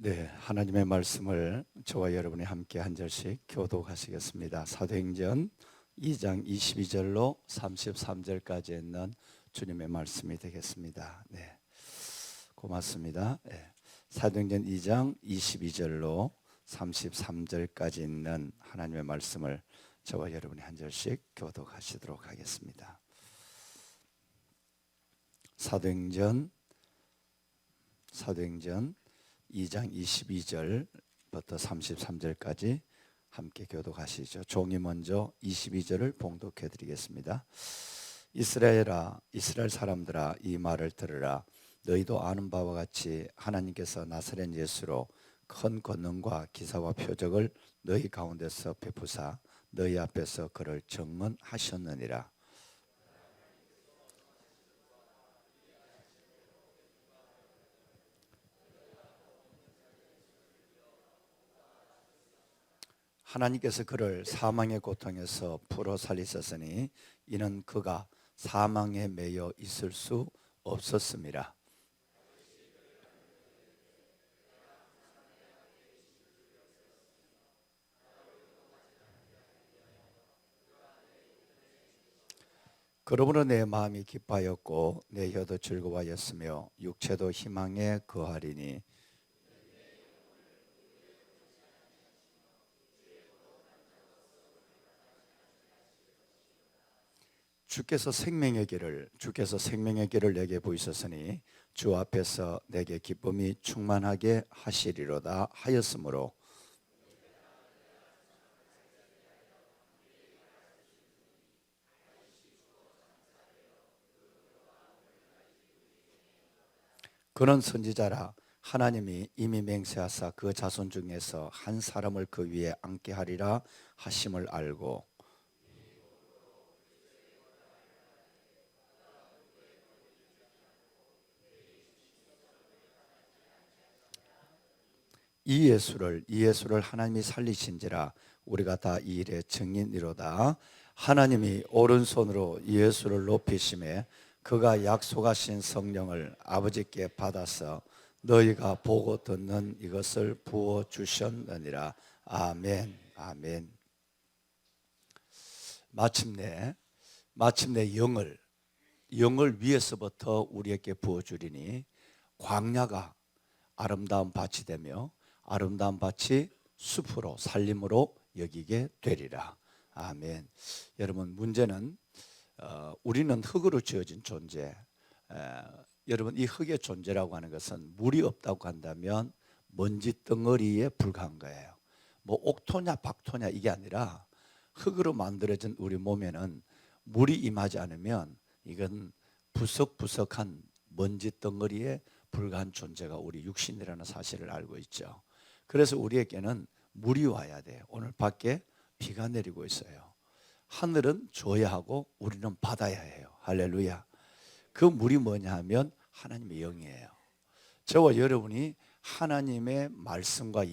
네, 하나님의 말씀을 저와 여러분이 함께 한 절씩 교독하시겠습니다. 사도행전 2장 22절로 33절까지 있는 주님의 말씀이 되겠습니다. 네, 고맙습니다. 네, 사도행전 2장 22절로 33절까지 있는 하나님의 말씀을 저와 여러분이 한 절씩 교독하시도록 하겠습니다. 사도행전 2장 22절부터 33절까지 함께 교독하시죠. 종이 먼저 22절을 봉독해 드리겠습니다. 이스라엘아, 이스라엘 사람들아, 이 말을 들으라. 너희도 아는 바와 같이 하나님께서 나사렛 예수로 큰 권능과 기사와 표적을 너희 가운데서 베푸사 너희 앞에서 그를 증언하셨느니라. 하나님께서 그를 사망의 고통에서 풀어 살리셨으니 이는 그가 사망에 매여 있을 수 없었습니다. 그러므로 내 마음이 기뻐하였고 내 혀도 즐거워하였으며 육체도 희망에 거하리니 주께서 생명의 길을 내게 보이셨으니 주 앞에서 내게 기쁨이 충만하게 하시리로다 하였으므로 그는 선지자라. 하나님이 이미 맹세하사 그 자손 중에서 한 사람을 그 위에 앉게 하리라 하심을 알고 이 예수를 하나님이 살리신지라. 우리가 다 이 일의 증인이로다. 하나님이 오른손으로 예수를 높이심에 그가 약속하신 성령을 아버지께 받아서 너희가 보고 듣는 이것을 부어 주셨느니라. 아멘. 아멘. 마침내 영을 위에서부터 우리에게 부어 주리니 광야가 아름다운 밭이 되며 아름다운 밭이 숲으로 살림으로 여기게 되리라. 아멘. 여러분, 문제는 우리는 흙으로 지어진 존재. 여러분, 이 흙의 존재라고 하는 것은 물이 없다고 한다면 먼지 덩어리에 불과한 거예요. 뭐 옥토냐 박토냐 이게 아니라 흙으로 만들어진 우리 몸에는 물이 임하지 않으면 이건 부석부석한 먼지 덩어리에 불과한 존재가 우리 육신이라는 사실을 알고 있죠. 그래서 우리에게는 물이 와야 돼요. 오늘 밖에 비가 내리고 있어요. 하늘은 줘야 하고 우리는 받아야 해요. 할렐루야. 그 물이 뭐냐 하면 하나님의 영이에요. 저와 여러분이 하나님의 말씀과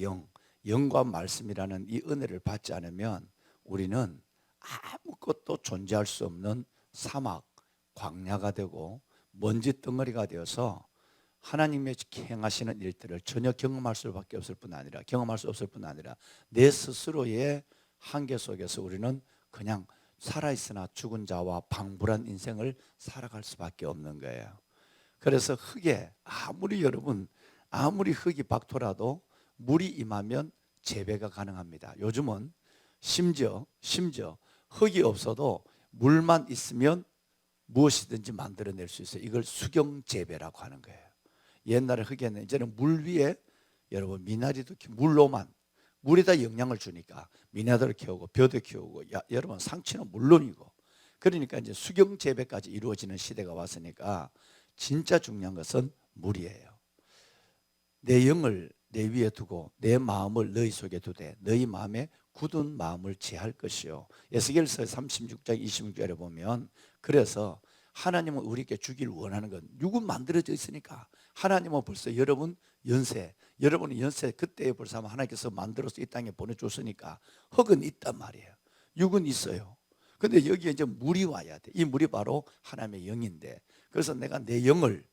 영과 말씀이라는 이 은혜를 받지 않으면 우리는 아무것도 존재할 수 없는 사막, 광야가 되고 먼지 덩어리가 되어서 하나님의 행하시는 일들을 전혀 경험할 수 없을 뿐 아니라 내 스스로의 한계 속에서 우리는 그냥 살아있으나 죽은 자와 방불한 인생을 살아갈 수밖에 없는 거예요. 그래서 흙에 아무리 흙이 박토라도 물이 임하면 재배가 가능합니다. 요즘은 심지어 흙이 없어도 물만 있으면 무엇이든지 만들어낼 수 있어요. 이걸 수경재배라고 하는 거예요. 옛날에 흙에는 이제는 물 위에 여러분 미나리도 물이 다 영양을 주니까 미나리를 키우고 벼도 키우고 여러분 상추는 물론이고 그러니까 이제 수경재배까지 이루어지는 시대가 왔으니까 진짜 중요한 것은 물이에요. 내 영을 내 위에 두고 내 마음을 너희 속에 두되 너희 마음에 굳은 마음을 제할 것이요. 에스겔서 36장 26절에 보면 그래서 하나님은 우리에게 주기를 원하는 건 육은 만들어져 있으니까 하나님은 벌써 여러분의 연세 그때에 벌써 하나님께서 만들어서 이 땅에 보내줬으니까 흙은 있단 말이에요. 육은 있어요. 근데 여기에 이제 물이 와야 돼. 이 물이 바로 하나님의 영인데 그래서 내가 내 영을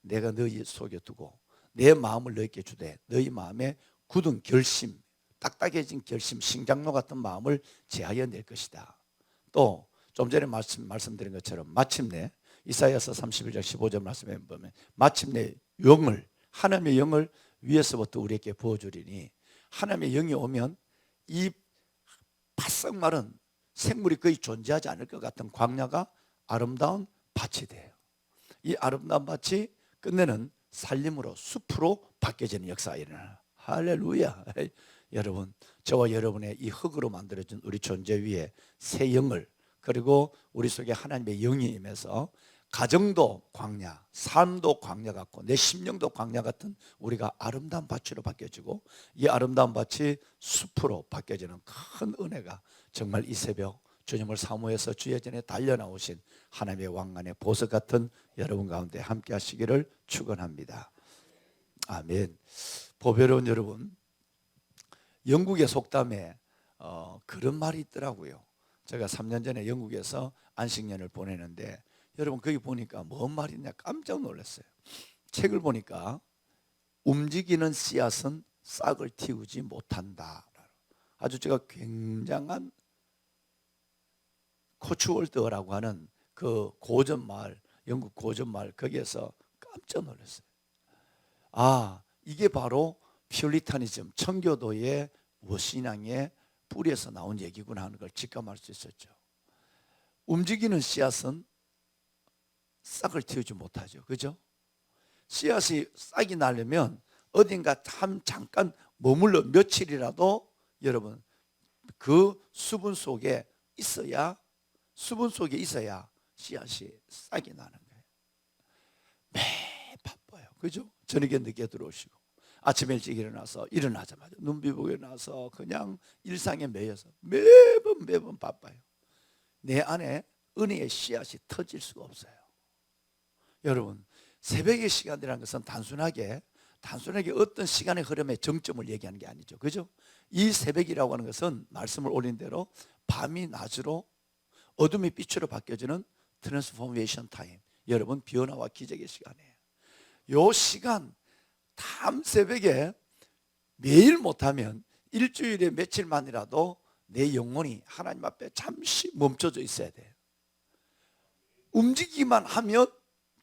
내가 너희 속에 두고 내 마음을 너희에게 주되 너희 마음에 굳은 결심, 딱딱해진 결심, 신장로 같은 마음을 제하여 낼 것이다. 또 좀 전에 말씀드린 것처럼 마침내 이사야서 31장 15절 말씀에 보면 마침내 영을, 하나님의 영을 위에서부터 우리에게 부어주리니, 하나님의 영이 오면 이 바싹 마른 생물이 거의 존재하지 않을 것 같은 광야가 아름다운 밭이 돼요. 이 아름다운 밭이 끝내는 살림으로, 숲으로 바뀌어지는 역사가 일어나요. 할렐루야. 여러분, 저와 여러분의 이 흙으로 만들어진 우리 존재 위에 새 영을, 그리고 우리 속에 하나님의 영이 임해서 가정도 광야, 삶도 광야 같고 내 심령도 광야 같은 우리가 아름다운 밭으로 바뀌어지고, 이 아름다운 밭이 숲으로 바뀌어지는 큰 은혜가 정말 이 새벽 주님을 사모해서 주의 전에 달려나오신 하나님의 왕관의 보석 같은 여러분 가운데 함께 하시기를 축원합니다. 아멘. 보배로운 여러분, 영국의 속담에 그런 말이 있더라고요. 제가 3년 전에 영국에서 안식년을 보내는데 여러분 거기 보니까 뭔 말이냐 깜짝 놀랐어요. 책을 보니까 움직이는 씨앗은 싹을 틔우지 못한다. 아주 제가 굉장한 코츠월드라고 하는 그 고전마을, 영국 고전마을 거기에서 깜짝 놀랐어요. 아, 이게 바로 퓨리타니즘, 청교도의 원신앙의 뿌리에서 나온 얘기구나 하는 걸 직감할 수 있었죠. 움직이는 씨앗은 싹을 틔우지 못하죠. 그죠? 씨앗이 싹이 나려면 어딘가 참 잠깐 머물러 며칠이라도 여러분 그 수분 속에 있어야 씨앗이 싹이 나는 거예요. 매일 바빠요. 그죠? 저녁에 늦게 들어오시고 아침에 일찍 일어나자마자 눈 비비고 일어나서 그냥 일상에 매여서 매번 바빠요. 내 안에 은혜의 씨앗이 터질 수가 없어요. 여러분, 새벽의 시간이라는 것은 단순하게 어떤 시간의 흐름의 정점을 얘기하는 게 아니죠. 그죠? 이 새벽이라고 하는 것은 말씀을 올린 대로 밤이 낮으로 어둠이 빛으로 바뀌어지는 트랜스포메이션 타임, 여러분 변화와 기적의 시간이에요. 이 시간 밤 새벽에 매일 못하면 일주일에 며칠만이라도 내 영혼이 하나님 앞에 잠시 멈춰져 있어야 돼요. 움직이기만 하면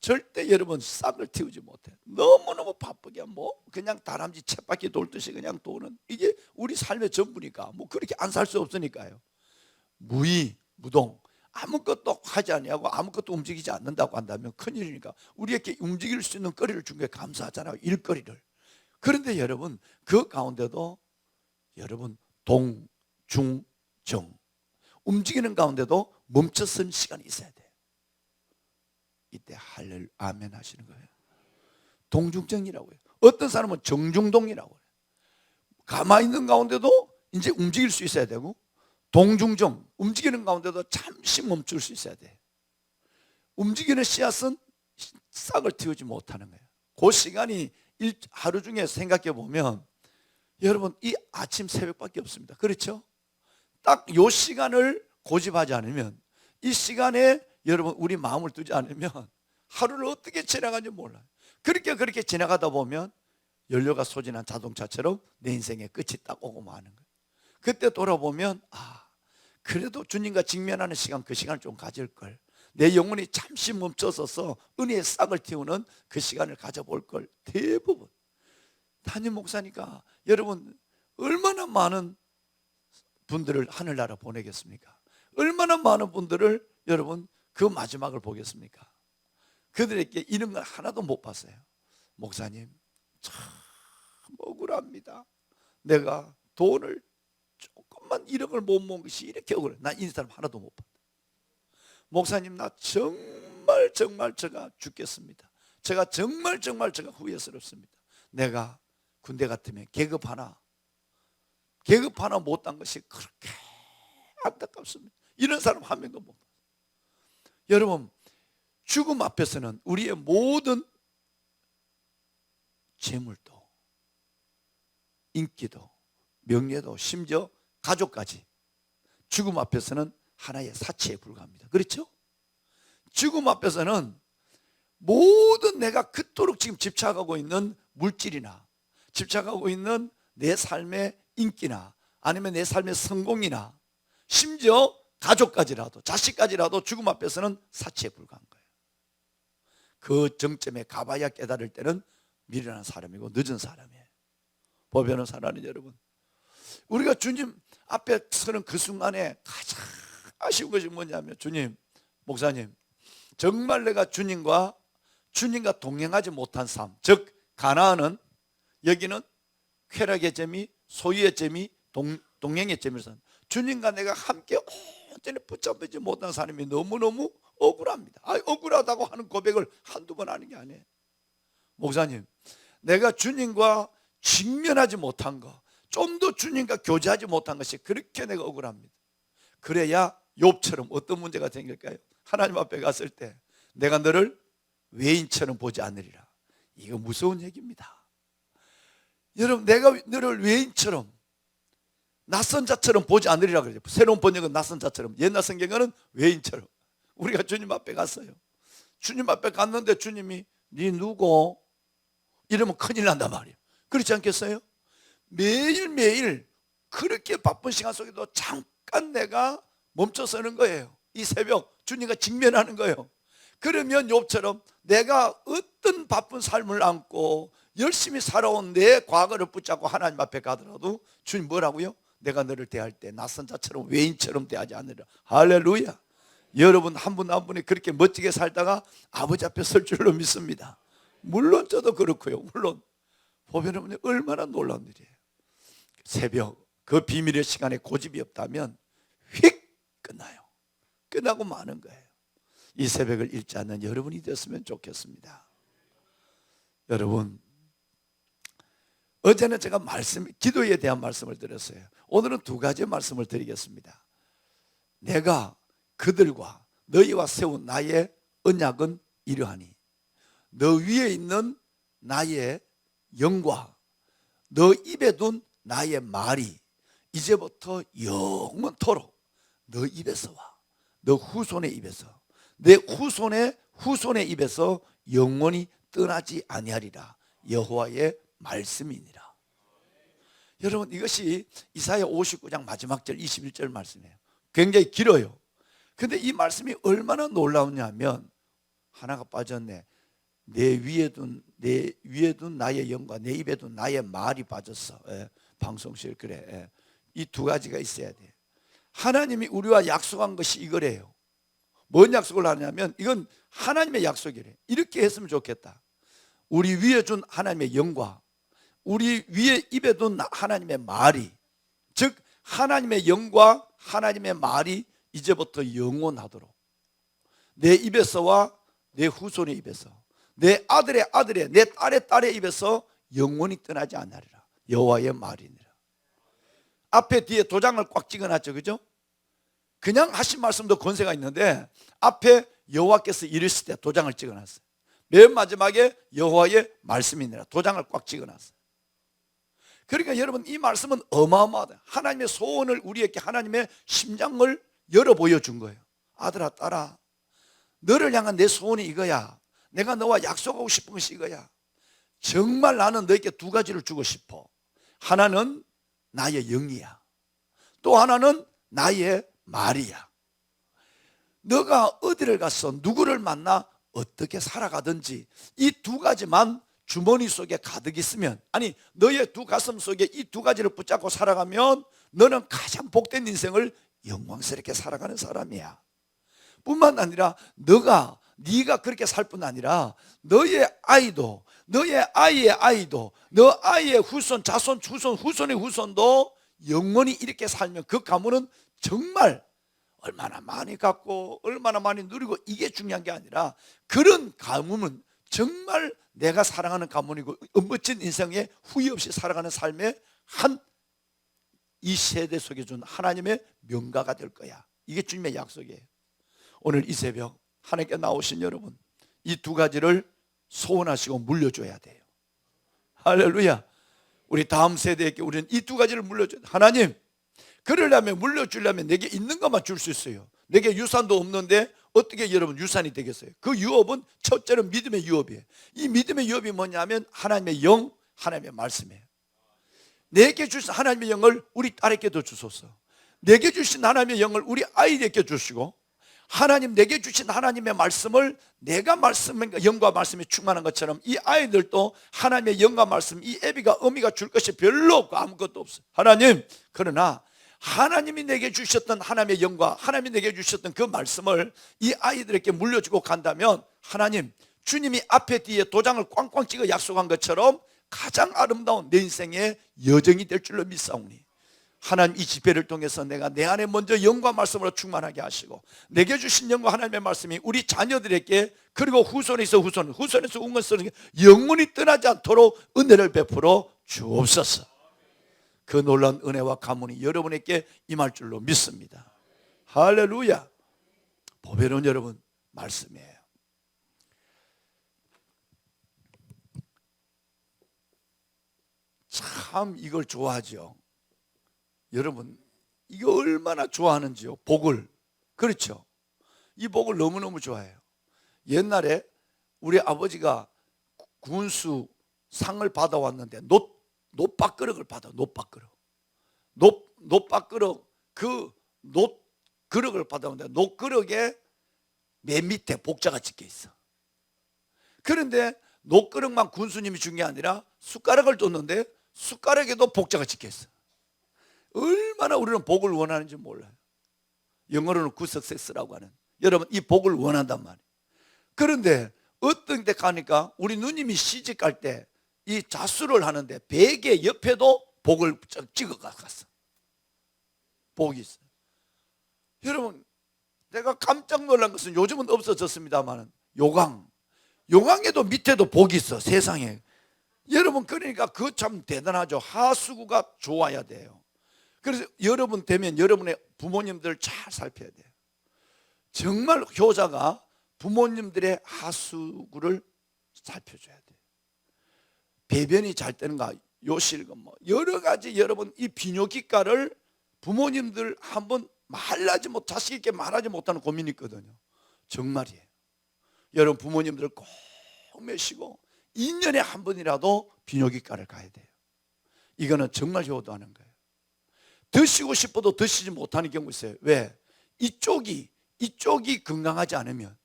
절대 여러분 싹을 틔우지 못해. 너무너무 바쁘게 그냥 다람쥐 쳇바퀴 돌듯이 그냥 도는, 이게 우리 삶의 전부니까 그렇게 안 살 수 없으니까요. 무동 아무것도 하지 아니하고 아무것도 움직이지 않는다고 한다면 큰일이니까 우리에게 움직일 수 있는 거리를 준 게 감사하잖아요. 일거리를. 그런데 여러분 그 가운데도 여러분 동, 중, 정, 움직이는 가운데도 멈춰선 시간이 있어야 돼요. 이때 할렐루야 아멘 하시는 거예요. 동중정이라고 해요. 어떤 사람은 정중동이라고 해요. 가만히 있는 가운데도 이제 움직일 수 있어야 되고, 동중정, 움직이는 가운데도 잠시 멈출 수 있어야 돼. 움직이는 씨앗은 싹을 틔우지 못하는 거예요. 그 시간이 하루 중에 생각해 보면 여러분 이 아침 새벽밖에 없습니다. 그렇죠? 딱 이 시간을 고집하지 않으면, 이 시간에 여러분 우리 마음을 두지 않으면 하루를 어떻게 지나가는지 몰라요. 그렇게 지나가다 보면 연료가 소진한 자동차처럼 내 인생의 끝이 딱 오고 마는 거예요. 그때 돌아보면 그래도 주님과 직면하는 시간, 그 시간을 좀 가질 걸, 내 영혼이 잠시 멈춰서서 은혜의 싹을 틔우는 그 시간을 가져볼 걸. 대부분 담임 목사니까 여러분 얼마나 많은 분들을 하늘나라 보내겠습니까? 얼마나 많은 분들을 여러분 그 마지막을 보겠습니까? 그들에게 이런 걸 하나도 못 봤어요. 목사님 참 억울합니다. 내가 돈을 조금만 1억을 못 모은 것이 이렇게 억울해. 난 이 사람 하나도 못 봤다. 목사님 나 정말 제가 죽겠습니다. 제가 정말 후회스럽습니다. 내가 군대 같으면 계급 하나 못 딴 것이 그렇게 안타깝습니다. 이런 사람 한 명도 못 봤어요. 여러분 죽음 앞에서는 우리의 모든 재물도, 인기도, 명예도, 심지어 가족까지 죽음 앞에서는 하나의 사치에 불과합니다. 그렇죠? 죽음 앞에서는 모든 내가 그토록 지금 집착하고 있는 물질이나 집착하고 있는 내 삶의 인기나 아니면 내 삶의 성공이나 심지어 가족까지라도 자식까지라도 죽음 앞에서는 사치에 불과한 거예요. 그 정점에 가봐야 깨달을 때는 미련한 사람이고 늦은 사람이에요. 보배는 사랑하는 여러분, 우리가 주님 앞에 서는 그 순간에 가장 아쉬운 것이 뭐냐면, 주님, 목사님, 정말 내가 주님과 동행하지 못한 삶, 즉 가나안은 여기는 쾌락의 재미, 소유의 재미, 동행의 재미로서 주님과 내가 함께 온전히 붙잡지 못한 사람이 너무너무 억울합니다. 억울하다고 하는 고백을 한두 번 하는 게 아니에요. 목사님, 내가 주님과 직면하지 못한 거, 좀 더 주님과 교제하지 못한 것이 그렇게 내가 억울합니다. 그래야 욥처럼 어떤 문제가 생길까요? 하나님 앞에 갔을 때 내가 너를 외인처럼 보지 않으리라. 이거 무서운 얘기입니다. 여러분, 내가 너를 외인처럼, 낯선 자처럼 보지 않으리라 그러죠. 새로운 번역은 낯선 자처럼, 옛날 성경은 외인처럼. 우리가 주님 앞에 갔어요. 주님 앞에 갔는데 주님이 네 누구? 이러면 큰일 난단 말이에요. 그렇지 않겠어요? 매일매일 그렇게 바쁜 시간 속에도 잠깐 내가 멈춰 서는 거예요. 이 새벽 주님과 직면하는 거예요. 그러면 욥처럼 내가 어떤 바쁜 삶을 안고 열심히 살아온 내 과거를 붙잡고 하나님 앞에 가더라도 주님 뭐라고요? 내가 너를 대할 때 낯선 자처럼 외인처럼 대하지 않으리라. 할렐루야. 여러분 한 분 한 분이 그렇게 멋지게 살다가 아버지 앞에 설 줄로 믿습니다. 물론 저도 그렇고요. 물론 보배는 얼마나 놀라운 일이에요. 새벽 그 비밀의 시간에 고집이 없다면 휙 끝나요. 끝나고 마는 거예요. 이 새벽을 잃지 않는 여러분이 되었으면 좋겠습니다. 여러분, 어제는 제가 기도에 대한 말씀을 드렸어요. 오늘은 두 가지 말씀을 드리겠습니다. 내가 그들과 너희와 세운 나의 언약은 이러하니 너 위에 있는 나의 영과 너 입에 둔 나의 말이 이제부터 영원토록 너 입에서와 너 후손의 입에서 내 후손의 입에서 영원히 떠나지 아니하리라. 여호와의 말씀이니라. 여러분, 이것이 이사야 59장 마지막 절 21절 말씀이에요. 굉장히 길어요. 근데 이 말씀이 얼마나 놀라우냐면 하나가 빠졌네. 내 위에 둔 나의 영과 내 입에 둔 나의 말이 빠졌어. 방송실 그래. 이 두 가지가 있어야 돼. 하나님이 우리와 약속한 것이 이거래요. 뭔 약속을 하냐면 이건 하나님의 약속이래. 이렇게 했으면 좋겠다. 우리 위에 준 하나님의 영과 우리 위에 입에 둔 하나님의 말이, 즉 하나님의 영과 하나님의 말이 이제부터 영원하도록 내 입에서와 내 후손의 입에서 내 아들의 내 딸의 입에서 영원히 떠나지 않으리라. 여호와의 말이니라. 앞에 뒤에 도장을 꽉 찍어놨죠, 그죠? 그냥 하신 말씀도 권세가 있는데 앞에 여호와께서 이르실 때 도장을 찍어놨어요. 맨 마지막에 여호와의 말씀이니라 도장을 꽉 찍어놨어요. 그러니까 여러분, 이 말씀은 어마어마하다. 하나님의 소원을 우리에게, 하나님의 심장을 열어 보여준 거예요. 아들아, 딸아, 너를 향한 내 소원이 이거야. 내가 너와 약속하고 싶은 것이 이거야. 정말 나는 너에게 두 가지를 주고 싶어. 하나는 나의 영이야. 또 하나는 나의 말이야. 너가 어디를 가서 누구를 만나 어떻게 살아가든지 이 두 가지만 주머니 속에 가득 있으면, 아니 너의 두 가슴 속에 이 두 가지를 붙잡고 살아가면 너는 가장 복된 인생을 영광스럽게 살아가는 사람이야. 뿐만 아니라 네가 그렇게 살 뿐 아니라 너의 아이도, 너의 아이의 아이도, 너 아이의 후손, 자손, 후손, 후손의 후손도 영원히 이렇게 살면 그 가문은 정말 얼마나 많이 갖고 얼마나 많이 누리고 이게 중요한 게 아니라 그런 가문은 정말 내가 사랑하는 가문이고 멋진 인생에 후회 없이 살아가는 삶의 이 세대 속에 준 하나님의 명가가 될 거야. 이게 주님의 약속이에요. 오늘 이 새벽 하나님께 나오신 여러분, 이 두 가지를 소원하시고 물려줘야 돼요. 할렐루야. 우리 다음 세대에게 우리는 이 두 가지를 물려줘야 돼요. 하나님, 그러려면 물려주려면 내게 있는 것만 줄 수 있어요. 내게 유산도 없는데 어떻게 여러분 유산이 되겠어요? 그 유업은 첫째로 믿음의 유업이에요. 이 믿음의 유업이 뭐냐면 하나님의 영, 하나님의 말씀이에요. 내게 주신 하나님의 영을 우리 딸에게도 주소서. 내게 주신 하나님의 영을 우리 아이에게 주시고, 하나님 내게 주신 하나님의 말씀을 내가 영과 말씀에 충만한 것처럼 이 아이들도 하나님의 영과 말씀, 이 애비가 어미가 줄 것이 별로 없고 아무것도 없어요. 하나님, 그러나 하나님이 내게 주셨던 하나님의 영과 하나님이 내게 주셨던 그 말씀을 이 아이들에게 물려주고 간다면, 하나님, 주님이 앞에 뒤에 도장을 꽝꽝 찍어 약속한 것처럼 가장 아름다운 내 인생의 여정이 될 줄로 믿사오니, 하나님 이 집회를 통해서 내가 내 안에 먼저 영과 말씀으로 충만하게 하시고, 내게 주신 영과 하나님의 말씀이 우리 자녀들에게, 그리고 후손에서 후손에게 영원히 떠나지 않도록 은혜를 베풀어 주옵소서. 그 놀라운 은혜와 가문이 여러분에게 임할 줄로 믿습니다. 할렐루야. 보배로운 여러분, 말씀이에요. 참 이걸 좋아하죠. 여러분, 이거 얼마나 좋아하는지요. 복을. 그렇죠. 이 복을 너무너무 좋아해요. 옛날에 우리 아버지가 군수 상을 받아왔는데 놋밥그릇을 받아. 놋밥그릇. 그 놋그릇을 받아왔는데 놋그릇에 맨 밑에 복자가 찍혀 있어. 그런데 놋그릇만 군수님이 준 게 아니라 숟가락을 줬는데 숟가락에도 복자가 찍혀 있어. 얼마나 우리는 복을 원하는지 몰라요. 영어로는 good success라고 하는, 여러분 이 복을 원한단 말이에요. 그런데 어떤 데 가니까 우리 누님이 시집갈 때 이 자수를 하는데 베개 옆에도 복을 찍어 갔어. 복이 있어요. 여러분, 내가 깜짝 놀란 것은 요즘은 없어졌습니다만 요강에도 밑에도 복이 있어. 세상에. 여러분, 그러니까 그거 참 대단하죠. 하수구가 좋아야 돼요. 그래서 여러분 되면 여러분의 부모님들 잘 살펴야 돼요. 정말 효자가 부모님들의 하수구를 살펴줘야 돼요. 배변이 잘 되는가, 요실금, 뭐 여러 가지. 여러분, 이 비뇨기과를 부모님들 한번 자식에게 말하지 못하는 고민이 있거든요. 정말이에요. 여러분, 부모님들 꼭 매시고 2년에 한 번이라도 비뇨기과를 가야 돼요. 이거는 정말 효도하는 거예요. 드시고 싶어도 드시지 못하는 경우 있어요. 왜? 이쪽이 건강하지 않으면,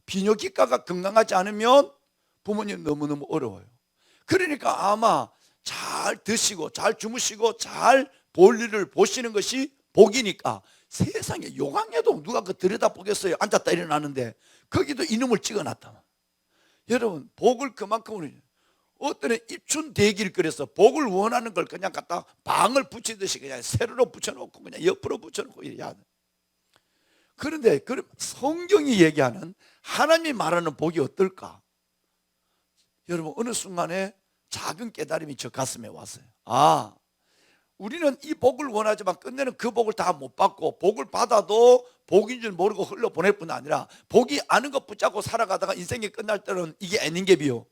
비뇨기과가 건강하지 않으면 부모님 너무너무 어려워요. 그러니까 아마 잘 드시고 잘 주무시고 잘 볼일을 보시는 것이 복이니까, 세상에 요강에도 누가 그 들여다보겠어요. 앉았다 일어나는데 거기도 이놈을 찍어놨다. 여러분, 복을 그만큼 우리 어떤 입춘대기를 그래서 복을 원하는 걸 그냥 갖다 방을 붙이듯이 그냥 세로로 붙여놓고 그냥 옆으로 붙여놓고 이래야 돼. 그런데 성경이 얘기하는, 하나님이 말하는 복이 어떨까? 여러분, 어느 순간에 작은 깨달음이 저 가슴에 왔어요. 아, 우리는 이 복을 원하지만 끝내는 그 복을 다 못 받고, 복을 받아도 복인 줄 모르고 흘러보낼 뿐 아니라 복이 아는 것 붙잡고 살아가다가 인생이 끝날 때는 이게 아닌 게 비요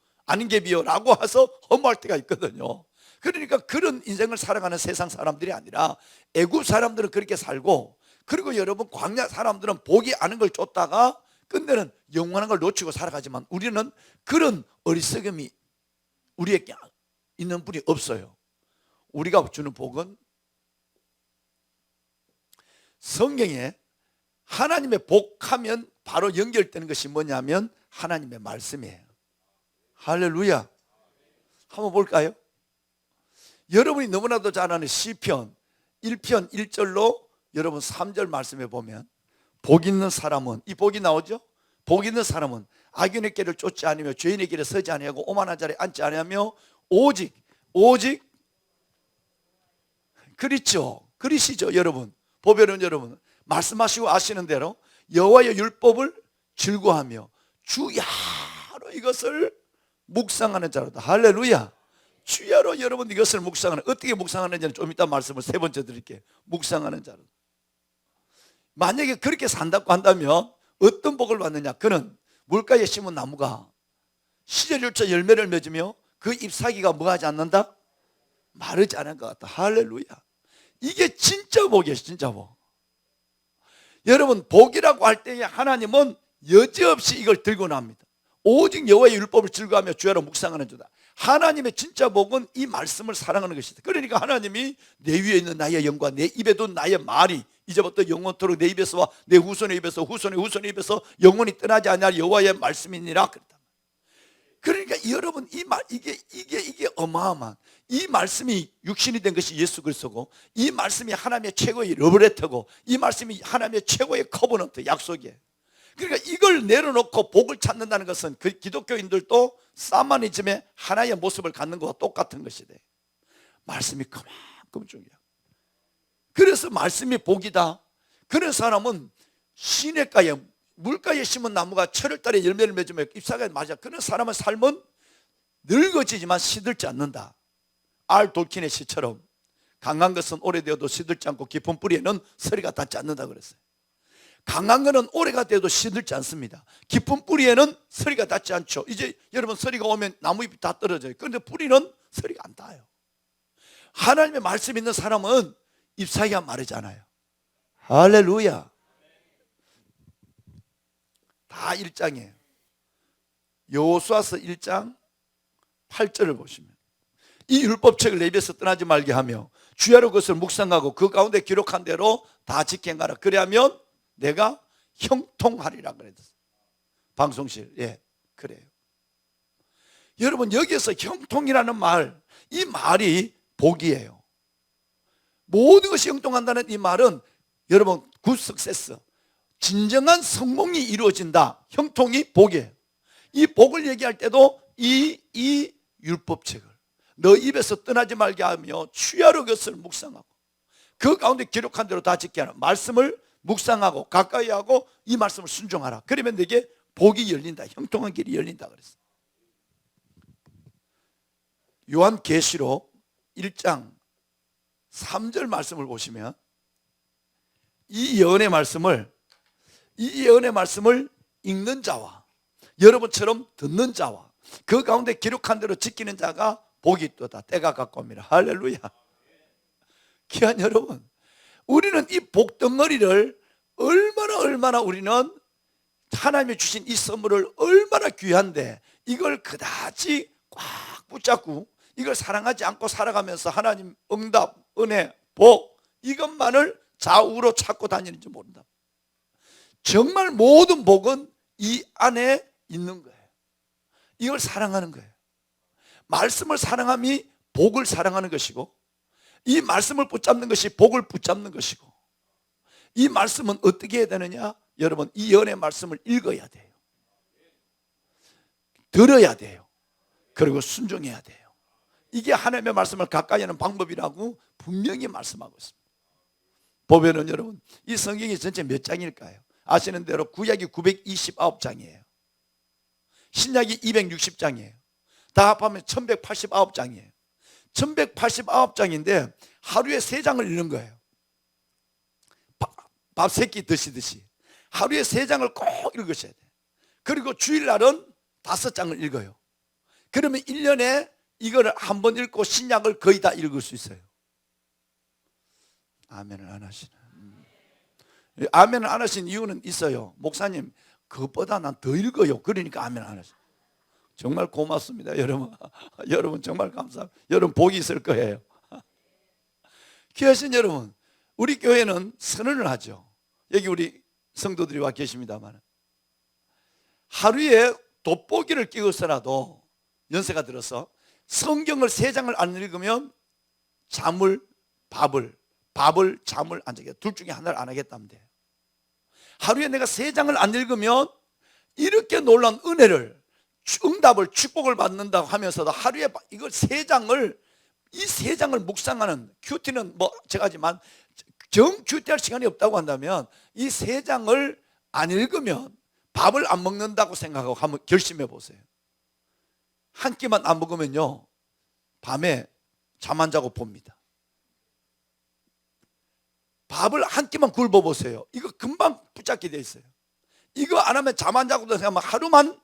라고 해서 허무할 때가 있거든요. 그러니까 그런 인생을 살아가는 세상 사람들이 아니라 애굽 사람들은 그렇게 살고, 그리고 여러분 광야 사람들은 복이 아는 걸 쫓다가 끝내는 영원한 걸 놓치고 살아가지만, 우리는 그런 어리석음이 우리에게 있는 분이 없어요. 우리가 주는 복은, 성경에 하나님의 복하면 바로 연결되는 것이 뭐냐면 하나님의 말씀이에요. 할렐루야. 한번 볼까요? 여러분이 너무나도 잘 아는 시편 1편 1절로 여러분 3절 말씀에 보면, 복 있는 사람은, 이 복이 나오죠? 복 있는 사람은 악인의 길을 쫓지 않으며 죄인의 길에 서지 아니하고 오만한 자리에 앉지 아니하며 오직 그리시죠. 여러분, 보배로운 여러분, 말씀하시고 아시는 대로 여호와의 율법을 즐거워하며 주야로 이것을 묵상하는 자로다. 할렐루야. 주야로 여러분 이것을 묵상하는, 어떻게 묵상하는지는 좀 이따 말씀을 세 번째 드릴게요. 묵상하는 자로. 만약에 그렇게 산다고 한다면 어떤 복을 받느냐? 그는 물가에 심은 나무가 시절일처 열매를 맺으며 그 잎사귀가 뭐하지 않는다? 마르지 않은 것 같다. 할렐루야. 이게 진짜 복이에요. 진짜 복. 여러분, 복이라고 할 때에 하나님은 여지없이 이걸 들고 납니다. 오직 여호와의 율법을 즐거워하며 주야로 묵상하는 자다. 하나님의 진짜 복은 이 말씀을 사랑하는 것이다. 그러니까 하나님이 내 위에 있는 나의 영과 내 입에 둔 나의 말이 이제부터 영원토록 내 입에서와 내 후손의 입에서 후손의 후손의 입에서 영원히 떠나지 않을 여호와의 말씀이니라 그랬다. 그러니까 여러분 이 말 이게 어마어마한 이 말씀이 육신이 된 것이 예수 그리스도고 이 말씀이 하나님의 최고의 러브레터고 이 말씀이 하나님의 최고의 커버넌트 약속이에요. 그러니까 이걸 내려놓고 복을 찾는다는 것은 그 기독교인들도 사마니즘의 하나의 모습을 갖는 것과 똑같은 것이 돼. 말씀이 그만큼 중요해요. 그래서 말씀이 복이다. 그런 사람은 시냇가에 물가에 심은 나무가 철월달에 열매를 맺으며 잎사귀에 맞아. 그런 사람의 삶은 늙어지지만 시들지 않는다. 알 돌킨의 시처럼 강한 것은 오래되어도 시들지 않고 깊은 뿌리에는 서리가 닿지 않는다 그랬어요. 강한 것은 오래가 돼도 시들지 않습니다. 깊은 뿌리에는 서리가 닿지 않죠. 이제 여러분 서리가 오면 나무잎이 다 떨어져요. 그런데 뿌리는 서리가 안 닿아요. 하나님의 말씀 있는 사람은 잎사귀가 마르지 않아요. 할렐루야. 다 1장이에요. 여호수아서 1장 8절을 보시면 이 율법책을 내 입에서 떠나지 말게 하며 주야로 그것을 묵상하고 그 가운데 기록한 대로 다 지켜가라. 그래야면 내가 형통하리라 그랬어요. 방송실 그래요. 여러분 여기에서 형통이라는 말, 이 말이 복이에요. 모든 것이 형통한다는 이 말은 여러분 굿 석세스, 진정한 성공이 이루어진다. 형통이 복이에요. 이 복을 얘기할 때도 이 율법책을 너 입에서 떠나지 말게 하며 주야로 그것을 묵상하고 그 가운데 기록한 대로 다 지켜야 하라. 말씀을 묵상하고 가까이 하고 이 말씀을 순종하라. 그러면 내게 복이 열린다. 형통한 길이 열린다 그랬어요. 요한계시록 1장 3절 말씀을 보시면 이 예언의 말씀을 읽는 자와 여러분처럼 듣는 자와 그 가운데 기록한 대로 지키는 자가 복이 있도다. 때가 가까웁니다. 할렐루야. 귀한 여러분, 우리는 이 복덩어리를 얼마나 우리는 하나님이 주신 이 선물을 얼마나 귀한데 이걸 그다지 꽉 붙잡고 이걸 사랑하지 않고 살아가면서 하나님 응답, 은혜, 복 이것만을 좌우로 찾고 다니는지 모른다. 정말 모든 복은 이 안에 있는 거예요. 이걸 사랑하는 거예요. 말씀을 사랑함이 복을 사랑하는 것이고 이 말씀을 붙잡는 것이 복을 붙잡는 것이고 이 말씀은 어떻게 해야 되느냐? 여러분 이 연의 말씀을 읽어야 돼요. 들어야 돼요. 그리고 순종해야 돼요. 이게 하나님의 말씀을 가까이 하는 방법이라고 분명히 말씀하고 있습니다. 보면은 여러분 이 성경이 전체 몇 장일까요? 아시는 대로 구약이 929장이에요. 신약이 260장이에요. 다 합하면 1189장이에요. 1189장인데 하루에 3장을 읽는 거예요. 밥 3끼 드시듯이 하루에 3장을 꼭 읽으셔야 돼요. 그리고 주일날은 5장을 읽어요. 그러면 1년에 이걸 한 번 읽고 신약을 거의 다 읽을 수 있어요. 아멘을 안 하시네. 아멘을 안 하신 이유는 있어요. 목사님 그것보다 난 더 읽어요. 그러니까 아멘 안 하시네. 정말 고맙습니다 여러분. 여러분 정말 감사합니다. 여러분 복이 있을 거예요. 귀하신 여러분, 우리 교회는 선언을 하죠. 여기 우리 성도들이 와 계십니다만 하루에 돋보기를 끼고서라도 연세가 들어서 성경을 3장을 안 읽으면 밥을 잠을 안 자게 둘 중에 하나를 안 하겠다면 돼요. 하루에 내가 3장을 안 읽으면 이렇게 놀라운 은혜를 응답을 축복을 받는다고 하면서도 하루에 이걸 3장을 이 3장을 묵상하는 큐티는 뭐 제가 하지만 정 큐티할 시간이 없다고 한다면 이 3장을 안 읽으면 밥을 안 먹는다고 생각하고 한번 결심해 보세요. 한 끼만 안 먹으면요 밤에 잠 안 자고 봅니다. 밥을 한 끼만 굶어 보세요. 이거 금방 붙잡게 돼 있어요. 이거 안 하면 잠 안 자고도 생각하면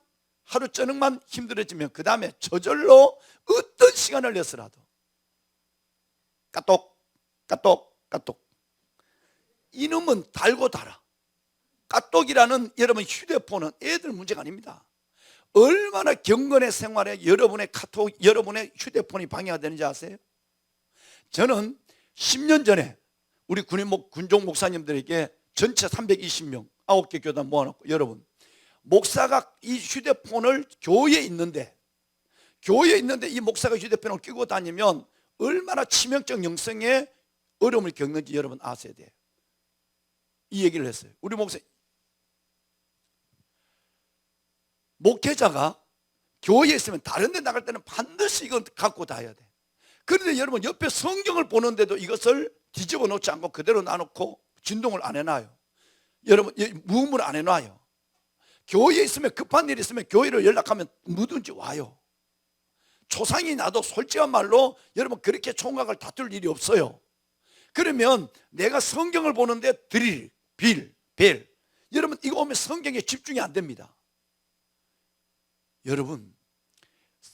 하루 저녁만 힘들어지면 그 다음에 저절로 어떤 시간을 내서라도 까똑 이놈은 달고 달아. 까똑이라는 여러분 휴대폰은 애들 문제가 아닙니다. 얼마나 경건의 생활에 여러분의 카톡, 여러분의 휴대폰이 방해가 되는지 아세요? 저는 10년 전에 우리 군종 목사님들에게 전체 320명 9개 교단 모아놓고, 여러분 목사가 이 휴대폰을 교회에 있는데 이 목사가 휴대폰을 끼고 다니면 얼마나 치명적 영성에 어려움을 겪는지 여러분 아셔야 돼요. 이 얘기를 했어요. 우리 목회자가 교회에 있으면 다른 데 나갈 때는 반드시 이걸 갖고 다녀야 돼. 그런데 여러분 옆에 성경을 보는데도 이것을 뒤집어 놓지 않고 그대로 놔놓고 진동을 안 해놔요. 여러분 무음을 안 해놔요. 교회에 있으면 급한 일이 있으면 교회를 연락하면 뭐든지 와요. 초상이 나도 솔직한 말로 여러분 그렇게 총각을 다툴 일이 없어요. 그러면 내가 성경을 보는데 드릴, 빌, 벨, 여러분 이거 오면 성경에 집중이 안 됩니다. 여러분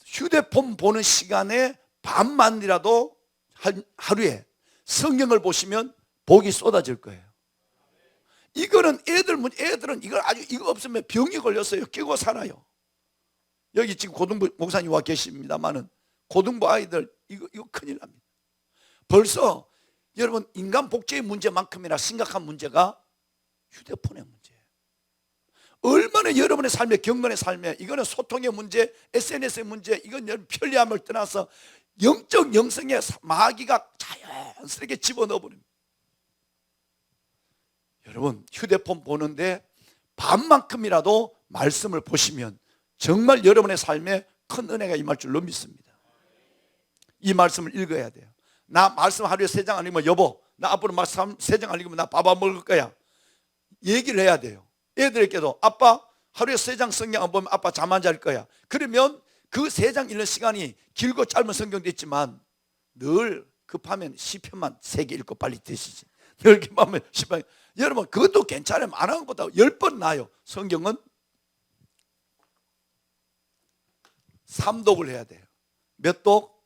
휴대폰 보는 시간에 반만이라도 하루에 성경을 보시면 복이 쏟아질 거예요. 이거는 애들은 이거 없으면 병이 걸렸어요. 끼고 살아요. 여기 지금 고등부 목사님 와 계십니다만은 고등부 아이들 이거 큰일 납니다. 벌써 여러분 인간 복제의 문제만큼이나 심각한 문제가 휴대폰의 문제예요. 얼마나 여러분의 삶의 경건의 삶에, 이거는 소통의 문제, SNS의 문제, 이건 여러분 편리함을 떠나서 영적 영성의 마귀가 자연스럽게 집어넣어 버립니다. 여러분 휴대폰 보는데 반만큼이라도 말씀을 보시면 정말 여러분의 삶에 큰 은혜가 임할 줄로 믿습니다. 이 말씀을 읽어야 돼요. 나 말씀 하루에 3장 안 읽으면 여보 나 앞으로 말씀 3장 안 읽으면 나 밥 안 먹을 거야. 얘기를 해야 돼요. 애들에게도 아빠 하루에 3장 성경 안 보면 아빠 잠 안 잘 거야. 그러면 그 3장 읽는 시간이 길고 짧은 성경도 있지만 늘 급하면 시편만 3개 읽고 빨리 드시지. 늘 급하면 시편. 여러분 그것도 괜찮아요. 안 하는 것보다 10번 나아요. 성경은 3독을 해야 돼요. 몇 독?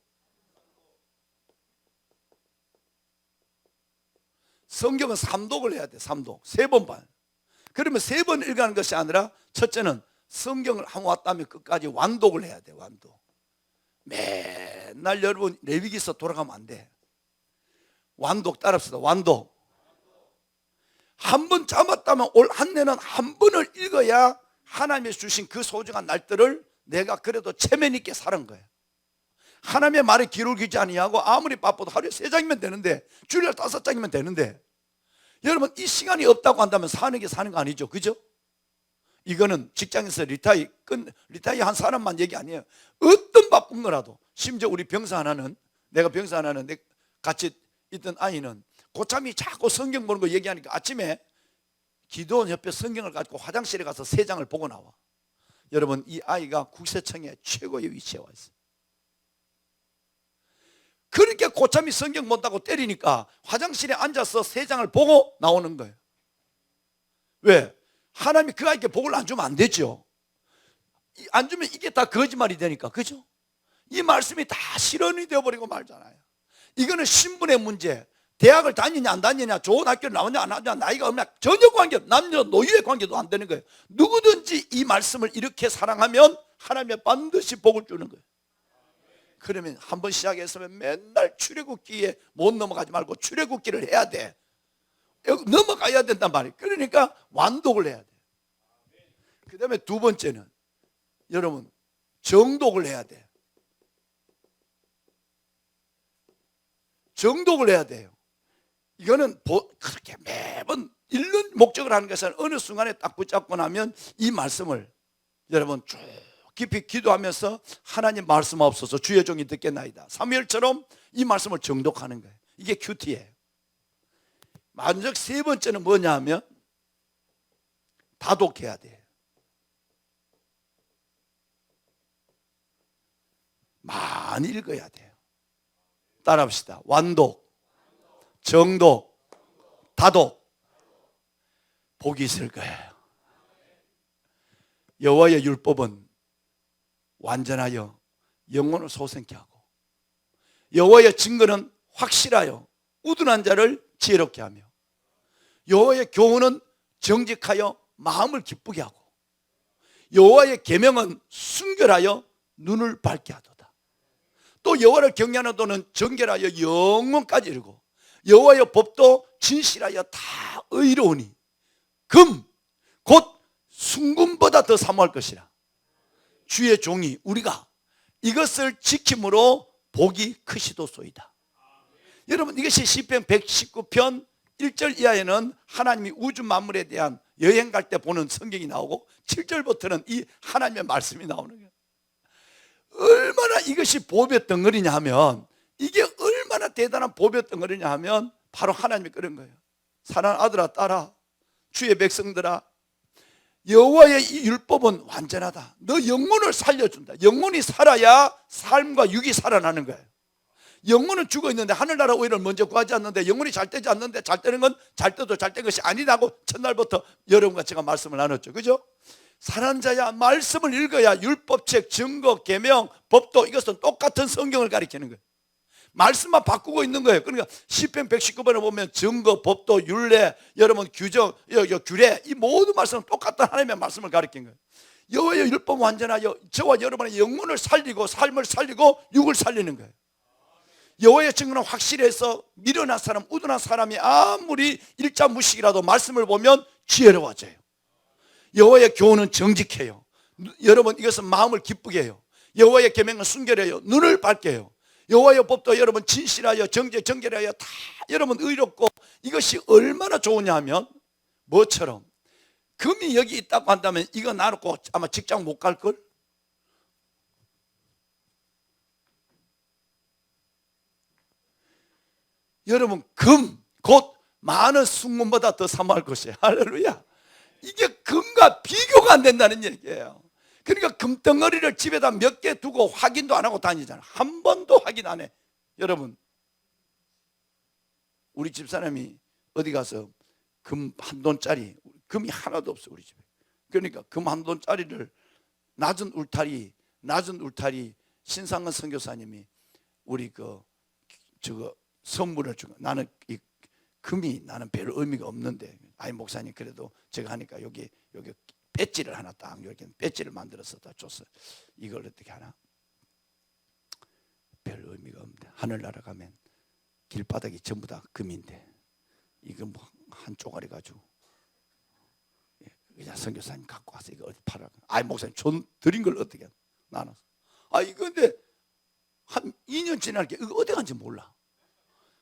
성경은 3독을 해야 돼. 3독 3번 반. 그러면 3번 읽어가는 것이 아니라 첫째는 성경을 한 왔다면 끝까지 완독을 해야 돼. 완독. 맨날 여러분 레위기서 돌아가면 안 돼. 완독 따라합시다. 완독. 한 번 잡았다면 올 한 해는 한 번을 읽어야 하나님이 주신 그 소중한 날들을 내가 그래도 체면 있게 사는 거예요. 하나님의 말에 귀를 기지 아니하고 아무리 바빠도 하루에 3장이면 되는데 주일날 5장이면 되는데 여러분 이 시간이 없다고 한다면 사는 게 사는 거 아니죠. 그죠? 이거는 직장에서 리타이 한 사람만 얘기 아니에요. 어떤 바쁜 거라도 심지어 우리 병사 하나는 내가 같이 있던 아이는 고참이 자꾸 성경 보는 거 얘기하니까 아침에 기도원 옆에 성경을 가지고 화장실에 가서 3장을 보고 나와. 여러분 이 아이가 국세청의 최고의 위치에 와 있어요. 그렇게 고참이 성경 본다고 때리니까 화장실에 앉아서 3장을 보고 나오는 거예요. 왜? 하나님이 그 아이에게 복을 안 주면 안 되죠. 안 주면 이게 다 거짓말이 되니까. 그죠? 이 말씀이 다 실현이 되어버리고 말잖아요. 이거는 신분의 문제, 대학을 다니냐 안 다니냐, 좋은 학교를 나오냐 안 나오냐, 나이가 없냐 전혀 관계없, 남녀 노유의 관계도 안 되는 거예요. 누구든지 이 말씀을 이렇게 사랑하면 하나님이 반드시 복을 주는 거예요. 그러면 한번 시작했으면 맨날 출애굽기에 못 넘어가지 말고 출애굽기를 해야 돼. 넘어가야 된단 말이에요. 그러니까 완독을 해야 돼. 그 다음에 두 번째는 여러분 정독을 해야 돼. 정독을 해야 돼요. 이거는 그렇게 매번 읽는 목적을 하는 것은 어느 순간에 딱 붙잡고 나면 이 말씀을 여러분 쭉 깊이 기도하면서 하나님 말씀하옵소서 주의 종이 듣겠나이다. 사무엘처럼 이 말씀을 정독하는 거예요. 이게 큐티예요. 마지막 3번째는 뭐냐 하면 다독해야 돼요. 많이 읽어야 돼요. 따라합시다. 완독, 정독, 다독. 복이 있을 거예요. 여호와의 율법은 완전하여 영혼을 소생케 하고 여호와의 증거는 확실하여 우둔한 자를 지혜롭게 하며 여호와의 교훈은 정직하여 마음을 기쁘게 하고 여호와의 계명은 순결하여 눈을 밝게 하도다. 또 여호와를 경외하는 도는 정결하여 영원까지 이르고 여호와의 법도 진실하여 다 의로우니 금 곧 순금보다 더 사모할 것이라. 주의 종이 우리가 이것을 지킴으로 복이 크시도소이다. 여러분, 이것이 시편 119편 1절 이하에는 하나님이 우주 만물에 대한 여행 갈 때 보는 성경이 나오고 7절부터는 이 하나님의 말씀이 나오는 거예요. 얼마나 이것이 복의 덩어리냐 하면, 이게 얼마나 대단한 복의 덩어리냐 하면 바로 하나님이 그런 거예요. 사랑하는 아들아 딸아, 주의 백성들아, 여호와의 이 율법은 완전하다. 너 영혼을 살려준다. 영혼이 살아야 삶과 육이 살아나는 거예요. 영혼은 죽어 있는데 하늘나라 오히려 먼저 구하지 않는데, 영혼이 잘 되지 않는데 잘 되는 건 잘 돼도 잘 된 것이 아니라고 첫날부터 여러분과 제가 말씀을 나눴죠. 그죠? 살아난 자야 말씀을 읽어야 율법책, 증거, 계명, 법도, 이것은 똑같은 성경을 가리키는 거예요. 말씀만 바꾸고 있는 거예요. 그러니까 시편 119번에 보면 증거, 법도, 율례, 여러분 규정, 규례, 이 모든 말씀은 똑같은 하나님의 말씀을 가리킨 거예요. 여호와의 율법은 완전하여 저와 여러분의 영혼을 살리고 삶을 살리고 육을 살리는 거예요. 여호와의 증거는 확실해서 미련한 사람, 우둔한 사람이 아무리 일자무식이라도 말씀을 보면 지혜로워져요. 여호와의 교훈은 정직해요. 여러분, 이것은 마음을 기쁘게 해요. 여호와의 계명은 순결해요. 눈을 밝게 해요. 여호와의 법도 여러분 진실하여 정결하여 다 여러분 의롭고, 이것이 얼마나 좋으냐 하면 뭐처럼 금이 여기 있다고 한다면 이거 놔놓고 아마 직장 못 갈걸? 여러분, 금 곧 많은 순금보다 더 사모할 것이에요. 할렐루야. 이게 금과 비교가 안 된다는 얘기예요. 그러니까 금덩어리를 집에다 몇 개 두고 확인도 안 하고 다니잖아. 한 번도 확인 안 해. 여러분, 우리 집사람이 어디 가서 금 한 돈짜리, 금이 하나도 없어 우리 집에. 그러니까 금 한 돈짜리를 낮은 울타리 신상은 선교사님이 우리 저거 선물을 주고, 나는 이 금이 나는 별 의미가 없는데, 아이 목사님 그래도 제가 하니까 여기 배지를 하나 딱 이렇게 배지를 만들어서 다 줬어요. 이걸 어떻게 하나? 별 의미가 없는데, 하늘나라 가면 길바닥이 전부 다 금인데 이거 뭐 한 쪼가리 가지고 그냥 선교사님 갖고 와서 이거 어디 팔아? 아이 목사님 돈 드린 걸 어떻게 나눠서? 아 이거 근데 한 2년 지나니까 이거 어디 간지 몰라.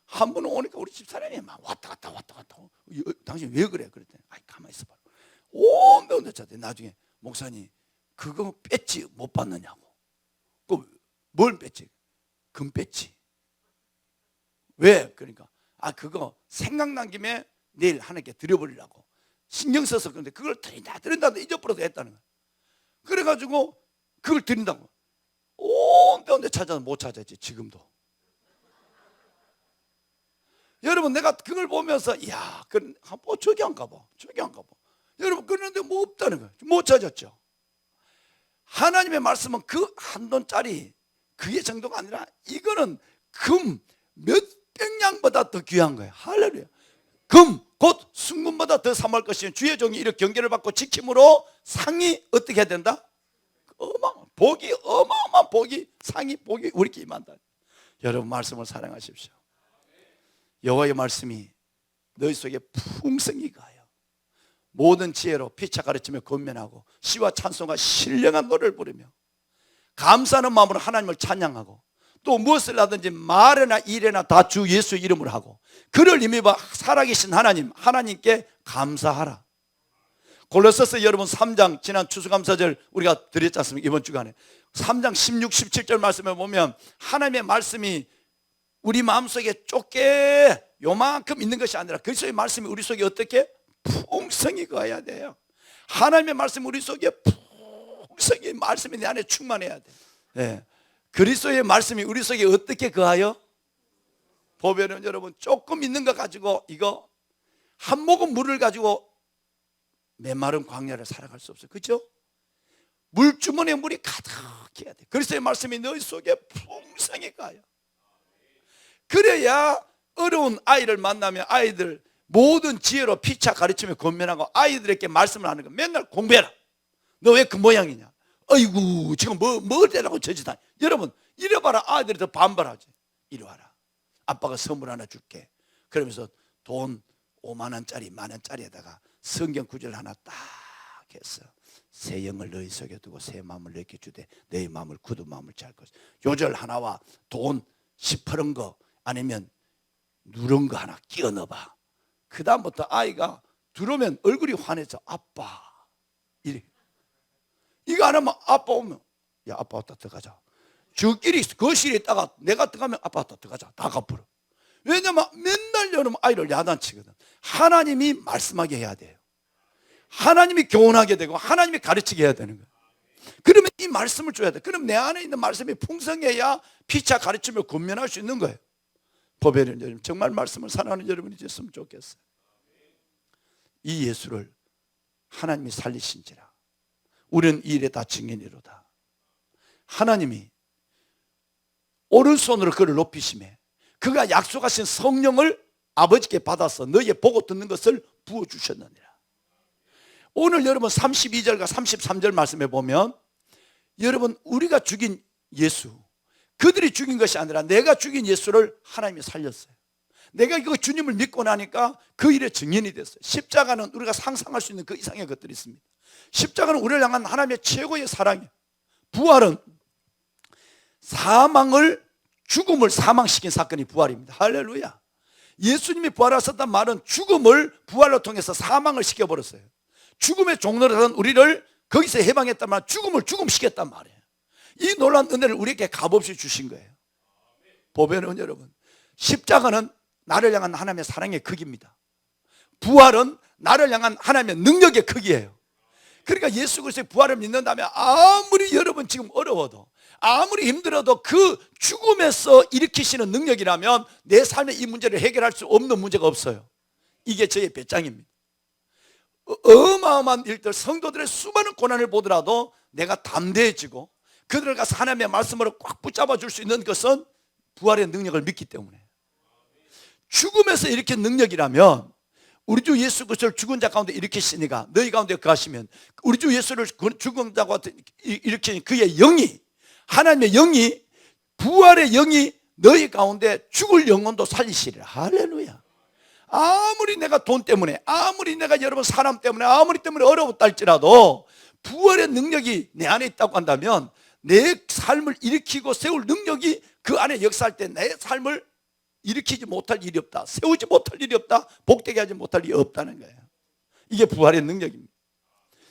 한 번 오니까 우리 집사람이 막 왔다 갔다 당신 왜 그래? 그랬더니 아이 가만히 있어봐. 온 배운데 잤대. 나중에 목사님 그거 뺐지 못 받느냐고. 뭘 뺐지? 금 뺐지. 왜? 그러니까 그거 생각난 김에 내일 하나님께 드려버리려고 신경 써서. 그런데 그걸 드린다는데 잊어버려서 했다는 거야. 그래가지고 그걸 드린다고 온 배운데 찾아서 못 찾았지. 지금도. 여러분, 내가 그걸 보면서 저기 안 가봐. 여러분, 그런데 뭐 없다는 거예요. 못 찾았죠. 하나님의 말씀은 그 한 돈짜리 그게 정도가 아니라 이거는 금 몇백 냥보다 더 귀한 거예요. 할렐루야. 금 곧 순금보다 더 사모할 것이니 주의 종이 이렇게 경계를 받고 지킴으로 상이 어떻게 해야 된다? 어마어마한 복이, 상이 복이 우리께 임한다. 여러분, 말씀을 사랑하십시오. 여호와의 말씀이 너희 속에 풍성히 가요. 모든 지혜로 피차 가르치며 권면하고 시와 찬송과 신령한 노래를 부르며 감사하는 마음으로 하나님을 찬양하고, 또 무엇을 하든지 말이나 일이나 다 주 예수의 이름으로 하고 그를 힘입어 살아계신 하나님께 감사하라. 골로새서 여러분 3장 지난 추수감사절 우리가 드렸지 않습니까? 이번 주간에 3장 16, 17절 말씀에 보면 하나님의 말씀이 우리 마음속에 좁게 요만큼 있는 것이 아니라 그리스도의 말씀이 우리 속에 어떻게 풍성히 거해야 돼요. 하나님의 말씀이 우리 속에 풍성히, 말씀이 내 안에 충만해야 돼. 네. 그리스도의 말씀이 우리 속에 어떻게 거하여? 보면은 여러분, 조금 있는 거 가지고 이거 한 모금 물을 가지고 메마른 광야를 살아갈 수 없어요. 그렇죠? 물주머니에 물이 가득해야 돼. 그리스도의 말씀이 너희 속에 풍성히 가요. 그래야 어려운 아이를 만나면 아이들 모든 지혜로 피차 가르치며 권면하고 아이들에게 말씀을 하는 거 맨날 공부해라. 너 왜 그 모양이냐? 어이구 지금 뭐 되라고 저짓하. 여러분 이래봐라 아이들이 더 반발하지. 이리 와라. 아빠가 선물 하나 줄게. 그러면서 돈 5만 원짜리 10,000 원짜리에다가 성경 구절 하나 딱 했어. 새 영을 너희 속에 두고 새 마음을 내게 주되 너희 마음을 굳은 마음을 잘 것이다. 요절 하나와 돈 시퍼런 거 아니면 누런 거 하나 끼워 넣어봐. 그 다음부터 아이가 들어오면 얼굴이 환해져. 아빠 이래. 이거 안 하면 아빠 오면 야 아빠 왔다 들어가자. 저끼리 거실에 있다가 내가 들어가면 아빠 왔다 들어가자. 다 갚으러. 왜냐면 맨날 여러분 아이를 야단치거든. 하나님이 말씀하게 해야 돼요. 하나님이 교훈하게 되고 하나님이 가르치게 해야 되는 거예요. 그러면 이 말씀을 줘야 돼. 그럼 내 안에 있는 말씀이 풍성해야 피차 가르치며 권면할 수 있는 거예요. 보배는 여러분 정말 말씀을 사랑하는 여러분이 됐으면 좋겠어요. 이 예수를 하나님이 살리신지라 우리는 이 일에 다 증인이로다. 하나님이 오른손으로 그를 높이심에 그가 약속하신 성령을 아버지께 받아서 너희의 보고 듣는 것을 부어주셨느니라. 오늘 여러분 32절과 33절 말씀에 보면 여러분 우리가 죽인 예수, 그들이 죽인 것이 아니라 내가 죽인 예수를 하나님이 살렸어요. 내가 그 주님을 믿고 나니까 그 일의 증인이 됐어요. 십자가는 우리가 상상할 수 있는 그 이상의 것들이 있습니다. 십자가는 우리를 향한 하나님의 최고의 사랑이에요. 부활은 죽음을 사망시킨 사건이 부활입니다. 할렐루야. 예수님이 부활하셨단 말은 죽음을 부활로 통해서 사망을 시켜버렸어요. 죽음의 종로라는 우리를 거기서 해방했단 말은 죽음을 죽음시켰단 말이에요. 이 놀라운 은혜를 우리에게 값없이 주신 거예요. 보배는 여러분 십자가는 나를 향한 하나님의 사랑의 크기입니다. 부활은 나를 향한 하나님의 능력의 크기예요. 그러니까 예수 그리스도의 부활을 믿는다면 아무리 여러분 지금 어려워도 아무리 힘들어도 그 죽음에서 일으키시는 능력이라면 내 삶의 이 문제를 해결할 수 없는 문제가 없어요. 이게 저의 배짱입니다. 어마어마한 일들 성도들의 수많은 고난을 보더라도 내가 담대해지고 그들을 가서 하나님의 말씀으로 꽉 붙잡아 줄 수 있는 것은 부활의 능력을 믿기 때문에 죽음에서 일으킨 능력이라면 우리 주 예수 그리스도를 죽은 자 가운데 일으키시니까 너희 가운데 거하시면 우리 주 예수를 죽은 자 가운데 일으키신 그의 영이 하나님의 영이 부활의 영이 너희 가운데 죽을 영혼도 살리시리라. 할렐루야. 아무리 내가 돈 때문에 아무리 내가 여러분 사람 때문에 아무리 때문에 어려웠다 할지라도 부활의 능력이 내 안에 있다고 한다면 내 삶을 일으키고 세울 능력이 그 안에 역사할 때 내 삶을 일으키지 못할 일이 없다, 세우지 못할 일이 없다, 복되게 하지 못할 일이 없다는 거예요. 이게 부활의 능력입니다.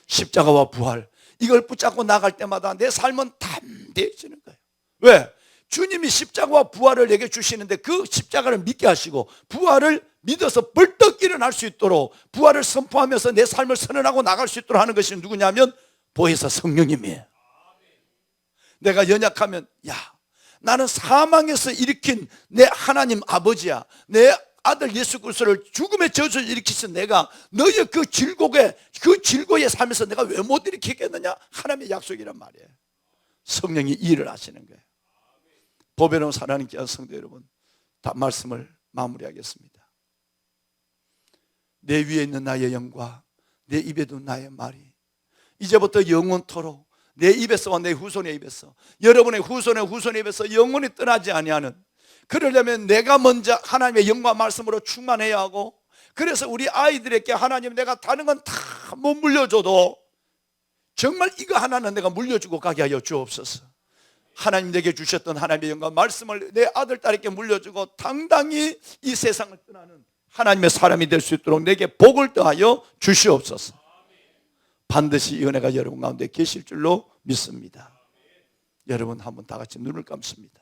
십자가와 부활 이걸 붙잡고 나갈 때마다 내 삶은 담대해지는 거예요. 왜? 주님이 십자가와 부활을 내게 주시는데 그 십자가를 믿게 하시고 부활을 믿어서 벌떡 일어날 수 있도록 부활을 선포하면서 내 삶을 선언하고 나갈 수 있도록 하는 것이 누구냐면 보혜사 성령님이에요. 내가 연약하면 나는 사망에서 일으킨 내 하나님 아버지야, 내 아들 예수 그리스도를 죽음의 저주를 일으키신 내가 너의 그 질고의 삶에서 내가 왜 못 일으키겠느냐? 하나님의 약속이란 말이에요. 성령이 이 일을 하시는 거예요. 보배로운 사랑하는 귀한 성도 여러분, 다 말씀을 마무리하겠습니다. 내 위에 있는 나의 영과 내 입에 둔 나의 말이 이제부터 영원토록 내 입에서와 내 후손의 입에서 여러분의 후손의 입에서 영원히 떠나지 아니하는, 그러려면 내가 먼저 하나님의 영과 말씀으로 충만해야 하고, 그래서 우리 아이들에게 하나님 내가 다른 건 다 못 물려줘도 정말 이거 하나는 내가 물려주고 가게 하여 주옵소서. 하나님 내게 주셨던 하나님의 영과 말씀을 내 아들 딸에게 물려주고 당당히 이 세상을 떠나는 하나님의 사람이 될 수 있도록 내게 복을 더하여 주시옵소서. 반드시 이 은혜가 여러분 가운데 계실 줄로 믿습니다. 여러분 한번 다 같이 눈을 감습니다.